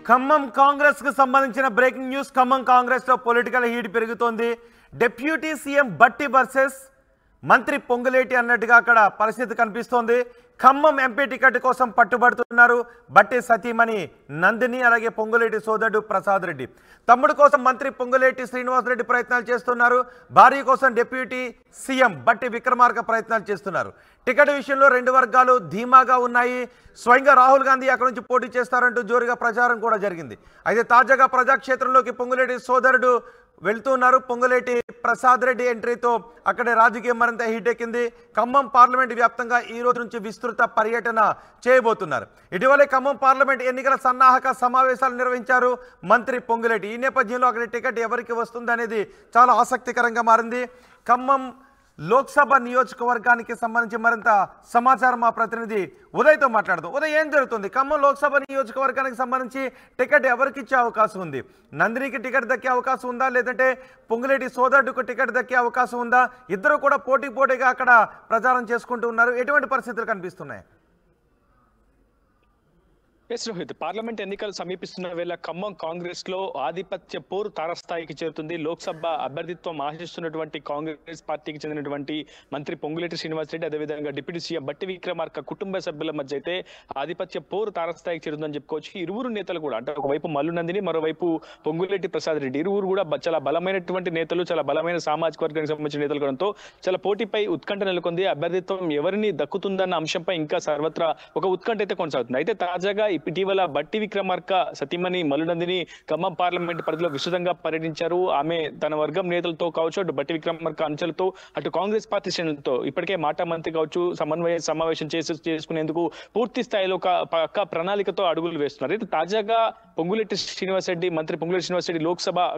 ఖమ్మం కాంగ్రెస్ కు సంబంధించిన breaking news. Khammam Congress లో పొలిటికల్ హీట్ పెరుగుతోంది. డిప్యూటీ సీఎం బట్టి వర్సెస్ మంత్రి పొంగులేటి అన్నట్టుగా అక్కడ పరిస్థితి కనిపిస్తోంది. ఖమ్మం ఎంపీ టికెట్ కోసం పట్టుబడుతున్నారు బట్టి సతీమణి నందిని, అలాగే పొంగులేటి సోదరుడు ప్రసాద్ రెడ్డి. తమ్ముడు కోసం మంత్రి పొంగులేటి శ్రీనివాసరెడ్డి ప్రయత్నాలు చేస్తున్నారు. భార్య కోసం డిప్యూటీ సీఎం బట్టి విక్రమార్క ప్రయత్నాలు చేస్తున్నారు. టికెట్ విషయంలో రెండు వర్గాలు ధీమాగా ఉన్నాయి. స్వయంగా రాహుల్ గాంధీ అక్కడ నుంచి పోటీ చేస్తారంటూ జోరుగా ప్రచారం కూడా జరిగింది. అయితే తాజాగా ప్రజాక్షేత్రంలోకి పొంగులేటి సోదరుడు వెళ్తున్నారు. పొంగులేటి ప్రసాద్ రెడ్డి ఎంట్రీతో అక్కడే రాజకీయం మరింత హీట్ ఎక్కింది. ఖమ్మం పార్లమెంట్ వ్యాప్తంగా ఈ రోజు నుంచి విస్తృత పర్యటన చేయబోతున్నారు. ఇటీవలే ఖమ్మం పార్లమెంట్ ఎన్నికల సన్నాహక సమావేశాలు నిర్వహించారు మంత్రి పొంగులేటి. ఈ నేపథ్యంలో అక్కడి టికెట్ ఎవరికి వస్తుంది అనేది చాలా ఆసక్తికరంగా మారింది. ఖమ్మం లోక్సభ నియోజకవర్గానికి సంబంధించి మరింత సమాచారం మా ప్రతినిధి ఉదయ్తో మాట్లాడుతూ. ఉదయ్, ఏం జరుగుతుంది? ఖమ్మం లోక్సభ నియోజకవర్గానికి సంబంధించి టికెట్ ఎవరికి ఇచ్చే అవకాశం ఉంది? నందినికి టికెట్ దక్కే అవకాశం ఉందా, లేదంటే పొంగులేటి సోదరుడికి టికెట్ దక్కే అవకాశం ఉందా? ఇద్దరు కూడా పోటీగా అక్కడ ప్రచారం చేసుకుంటూ ఉన్నారు. ఎటువంటి పరిస్థితులు కనిపిస్తున్నాయి? ఎస్ రోహిత్, పార్లమెంట్ ఎన్నికలు సమీపిస్తున్న వేళ ఖమ్మం కాంగ్రెస్ లో ఆధిపత్య పోరు తారస్థాయికి చేరుతుంది. లోక్సభ అభ్యర్థిత్వం ఆశిస్తున్నటువంటి కాంగ్రెస్ పార్టీకి చెందినటువంటి మంత్రి పొంగులేటి శ్రీనివాసరెడ్డి, అదేవిధంగా డిప్యూటీ సీఎం బట్టి విక్రమార్క కుటుంబ సభ్యుల మధ్య అయితే ఆధిపత్య పోరు తారస్థాయికి చేరుతుందని చెప్పుకోవచ్చు. ఇరువురు నేతలు కూడా, అంటే ఒకవైపు మల్లు నందిని, మరోవైపు పొంగులేటి ప్రసాద్ రెడ్డి, ఇరువురు కూడా చాలా బలమైనటువంటి నేతలు, చాలా బలమైన సామాజిక వర్గానికి సంబంధించిన నేతలు కావడంతో చాలా పోటీపై ఉత్కంఠ నెలకొంది. అభ్యర్థిత్వం ఎవరిని దక్కుతుందన్న అంశంపై ఇంకా సర్వత్రా ఒక ఉత్కంఠ అయితే కొనసాగుతుంది. అయితే తాజాగా ఇటీవల బట్టి విక్రమార్క సతీమణి మల్లు నందిని ఖమ్మం పార్లమెంట్ పరిధిలో విస్తృతంగా పర్యటించారు. ఆమె తన వర్గం నేతలతో కావచ్చు, అటు బట్టి విక్రమార్క అంచెలతో, అటు కాంగ్రెస్ పార్టీ శ్రేణులతో ఇప్పటికే మాట మంత్రి కావచ్చు సమన్వయ సమావేశం చేసుకునేందుకు పూర్తి స్థాయిలో ఒక ప్రణాళికతో అడుగులు వేస్తున్నారు. అయితే తాజాగా పొంగులేటి శ్రీనివాసరెడ్డి, మంత్రి పొంగులేటి శ్రీనివాసరెడ్డి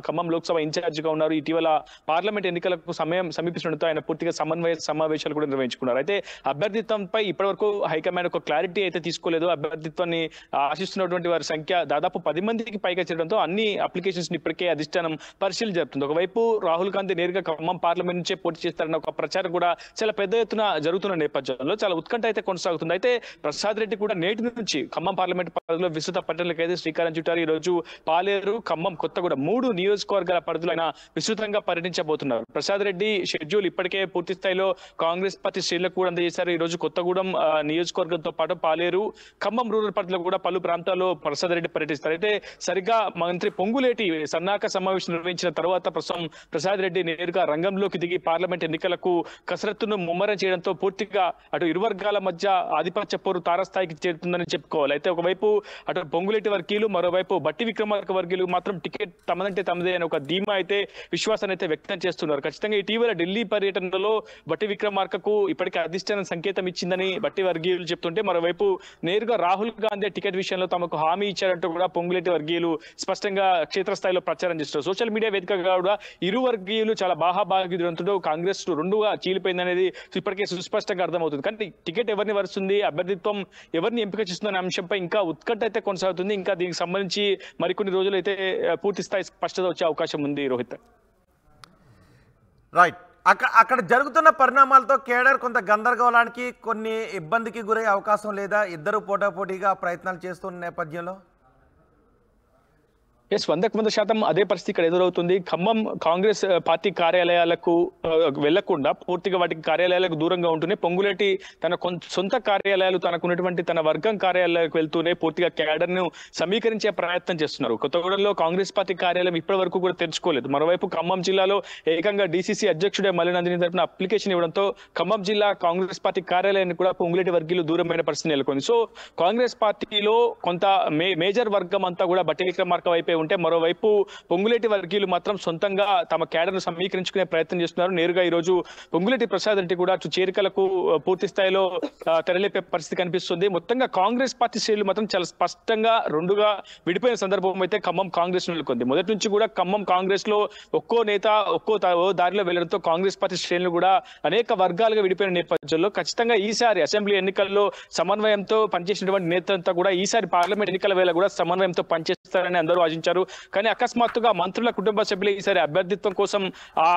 ఖమ్మం లోక్సభ ఇన్ఛార్జ్ గా ఉన్నారు. ఇటీవల పార్లమెంట్ ఎన్నికలకు సమయం సమీపిస్తుండటంతో ఆయన పూర్తిగా సమన్వయ సమావేశాలు కూడా నిర్వహించుకున్నారు. అయితే అభ్యర్థిత్వంపై ఇప్పటివరకు హైకమాండ్ ఒక క్లారిటీ అయితే తీసుకోలేదు. అభ్యర్థిత్వాన్ని ఆశిస్తున్నటువంటి వారి సంఖ్య దాదాపు 10 మందికి పైగా చేరడంతో అన్ని అప్లికేషన్స్ ఇప్పటికే అధిష్టానం పరిశీలన జరుపుతుంది. ఒకవైపు రాహుల్ గాంధీ నేరుగా ఖమ్మం పార్లమెంట్ నుంచే పోటీ చేస్తారన్న ఒక ప్రచారం కూడా చాలా పెద్ద ఎత్తున జరుగుతున్న నేపథ్యంలో చాలా ఉత్కంఠ అయితే కొనసాగుతుంది. అయితే ప్రసాద్ రెడ్డి కూడా నేటి నుంచి ఖమ్మం పార్లమెంట్ పరిధిలో విస్తృత పర్యటనలకు అయితే శ్రీకారం చుట్టారు. ఈ రోజు పాలేరు, ఖమ్మం, కొత్తగూడెం 3 నియోజకవర్గాల పరిధిలో ఆయన విస్తృతంగా పర్యటించబోతున్నారు. ప్రసాద్ రెడ్డి షెడ్యూల్ ఇప్పటికే పూర్తి స్థాయిలో కాంగ్రెస్ పార్టీ శ్రేణులకు కూడా అందజేశారు. ఈ రోజు కొత్తగూడెం నియోజకవర్గంతో పాటు పాలేరు, ఖమ్మం రూరల్ పరిధిలో కూడా పలు ప్రాంతాల్లో ప్రసాద్ రెడ్డి పర్యటిస్తారు. అయితే సరిగ్గా మంత్రి పొంగులేటి సన్నాహక సమావేశం నిర్వహించిన తర్వాత ప్రస్తుతం ప్రసాద్ రెడ్డి నేరుగా రంగంలోకి దిగి పార్లమెంట్ ఎన్నికలకు కసరత్తును ముమ్మరం చేయడంతో పూర్తిగా అటు ఇరు వర్గాల మధ్య ఆధిపత్య పోరు తారస్థాయికి చేరుతుందని చెప్పుకోవాలి. అయితే ఒకవైపు అటు పొంగులేటి వర్గీయులు, మరోవైపు బట్టి విక్రమార్క వర్గీయులు మాత్రం టికెట్ తమదంటే తమదే అని ఒక ధీమా అయితే, విశ్వాసాన్ని అయితే వ్యక్తం చేస్తున్నారు. ఖచ్చితంగా ఇటీవల ఢిల్లీ పర్యటనలో బట్టి విక్రమార్కకు ఇప్పటికే అధిష్టానం సంకేతం ఇచ్చిందని బట్టి వర్గీయులు చెప్తుంటే, మరోవైపు నేరుగా రాహుల్ గాంధీ టికెట్ విషయంలో తమకు హామీ ఇచ్చారంటూ కూడా పొంగులేటి వర్గీయులు స్పష్టంగా క్షేత్రస్థాయిలో ప్రచారం చేస్తారు. సోషల్ మీడియా వేదికగా కూడా ఇరు వర్గీయులు చాలా బాహాబాగిదురంతో కాంగ్రెస్ రెండుగా చీలిపోయిందనేది ఇప్పటికే సుస్పష్టంగా అర్థమవుతుంది. కానీ టికెట్ ఎవరిని వరుస్తుంది, అభ్యర్థిత్వం ఎవరిని ఎంపిక చేస్తుందనే అంశంపై ఇంకా ఉత్కంఠ అయితే కొనసాగుతుంది. ఇంకా దీనికి సంబంధించి మరికొన్ని రోజులు అయితే పూర్తి స్థాయి స్పష్టత వచ్చే అవకాశం ఉంది. రోహిత్, రైట్. అక్కడ జరుగుతున్న పరిణామాలతో కేడర్ కొంత గందరగోళానికి, కొన్ని ఇబ్బందికి గురయ్యే అవకాశం లేదా? ఇద్దరు పోటాపోటీగా ప్రయత్నాలు చేస్తున్న నేపథ్యంలో 100% అదే పరిస్థితి ఇక్కడ ఎదురవుతుంది. ఖమ్మం కాంగ్రెస్ పార్టీ కార్యాలయాలకు వెళ్లకుండా పూర్తిగా వాటికి కార్యాలయాలకు దూరంగా ఉంటూనే పొంగులేటి తన సొంత కార్యాలయాలు, తనకున్నటువంటి తన వర్గం కార్యాలయాలకు వెళ్తూనే పూర్తిగా క్యాడర్ ను సమీకరించే ప్రయత్నం చేస్తున్నారు. కొత్తగూడెంలో కాంగ్రెస్ పార్టీ కార్యాలయం ఇప్పటి వరకు కూడా తెరుచుకోలేదు. మరోవైపు ఖమ్మం జిల్లాలో ఏకంగా డీసీసీ అధ్యక్షుడే మల్లు నందిని తరపున అప్లికేషన్ ఇవ్వడంతో ఖమ్మం జిల్లా కాంగ్రెస్ పార్టీ కార్యాలయాన్ని కూడా పొంగులేటి వర్గీయులు దూరమైన పరిస్థితి నెలకొంది. సో కాంగ్రెస్ పార్టీలో కొంత మేజర్ వర్గం అంతా కూడా బట్టి విక్రమార్క వైపే ఉంటే, మరోవైపు పొంగులేటి వర్గీయులు మాత్రం సొంతంగా తమ క్యాడర్ ను సమీకరించుకునే ప్రయత్నం చేస్తున్నారు. నేరుగా ఈ రోజు పొంగులేటి ప్రసాద్ రెడ్డి కూడా చేరికలకు పూర్తి స్థాయిలో తెరలేపే పరిస్థితి కనిపిస్తుంది. మొత్తంగా కాంగ్రెస్ పార్టీ శ్రేణులు మాత్రం చాలా స్పష్టంగా రెండుగా విడిపోయిన సందర్భం అయితే ఖమ్మం కాంగ్రెస్ నెలకొంది. మొదటి నుంచి కూడా ఖమ్మం కాంగ్రెస్ లో ఒక్కో నేత ఒక్కో దారిలో వెళ్లడంతో కాంగ్రెస్ పార్టీ శ్రేణులు కూడా అనేక వర్గాలుగా విడిపోయిన నేపథ్యంలో ఖచ్చితంగా ఈసారి అసెంబ్లీ ఎన్నికల్లో సమన్వయంతో పనిచేసినటువంటి నేతలంతా కూడా ఈసారి పార్లమెంట్ ఎన్నికల వేళ కూడా సమన్వయంతో పనిచేస్తారు గెలుస్తారని అందరూ ఆశించారు. కానీ అకస్మాత్తుగా మంత్రుల కుటుంబ సభ్యులు ఈసారి అభ్యర్థిత్వం కోసం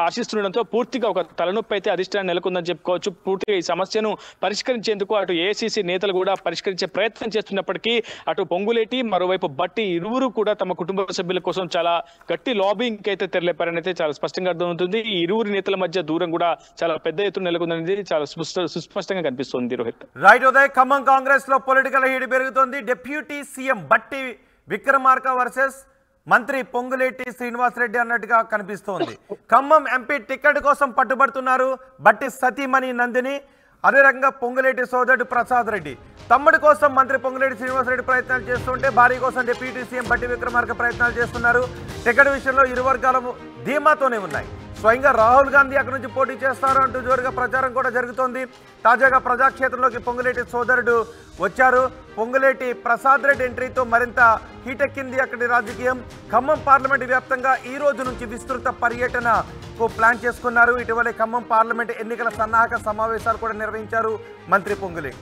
ఆశిస్తుండడంతో పూర్తిగా ఒక తలనొప్పి అయితే అధిష్టానం నెలకొందని చెప్పుకోవచ్చు. పూర్తిగా ఈ సమస్యను పరిష్కరించేందుకు అటు ఏఐసీసీ నేతలు కూడా పరిష్కరించే ప్రయత్నం చేస్తున్నప్పటికీ అటు పొంగులేటి మరోవైపు బట్టి ఇరువురు కూడా తమ కుటుంబ సభ్యుల కోసం చాలా గట్టి లాబింగ్ అయితే తెరలేపారని అయితే చాలా స్పష్టంగా అర్థమవుతుంది. ఈ ఇరువురు నేతల మధ్య దూరం కూడా చాలా పెద్ద ఎత్తున నెలకొందనేది చాలా సుస్పష్టంగా కనిపిస్తుంది. రోహిత్, రైట్ ఉదయ్, ఖమ్మం కాంగ్రెస్ లో పొలిటికల్ హీట్ పెరుగుతోంది. డిప్యూటీ సీఎం బట్టి విక్రమార్క వర్సెస్ మంత్రి పొంగులేటి శ్రీనివాసరెడ్డి అన్నట్టుగా కనిపిస్తోంది. ఖమ్మం ఎంపీ టికెట్ కోసం పట్టుబడుతున్నారు బట్టి సతీమణి నందిని, అదే రకంగా పొంగులేటి సోదరుడు ప్రసాద్ రెడ్డి. తమ్ముడి కోసం మంత్రి పొంగులేటి శ్రీనివాసరెడ్డి ప్రయత్నాలు చేస్తుంటే భార్య కోసం డిప్యూటీ సీఎం బట్టి విక్రమార్క ప్రయత్నాలు చేస్తున్నారు. టికెట్ విషయంలో ఇరు వర్గాలు ధీమాతోనే ఉన్నాయి. స్వయంగా రాహుల్ గాంధీ అక్కడి నుంచి పోటీ చేస్తారు అంటూ జోరుగా ప్రచారం కూడా జరుగుతోంది. తాజాగా ప్రజాక్షేత్రంలోకి పొంగులేటి సోదరుడు వచ్చారు. పొంగులేటి ప్రసాద్ రెడ్డి ఎంట్రీతో మరింత హీటెక్కింది అక్కడి రాజకీయం. ఖమ్మం పార్లమెంటు వ్యాప్తంగా ఈ రోజు నుంచి విస్తృత పర్యటనకు ప్లాన్ చేసుకున్నారు. ఇటీవలే ఖమ్మం పార్లమెంటు ఎన్నికల సన్నాహక సమావేశాలు కూడా నిర్వహించారు మంత్రి పొంగులేటి.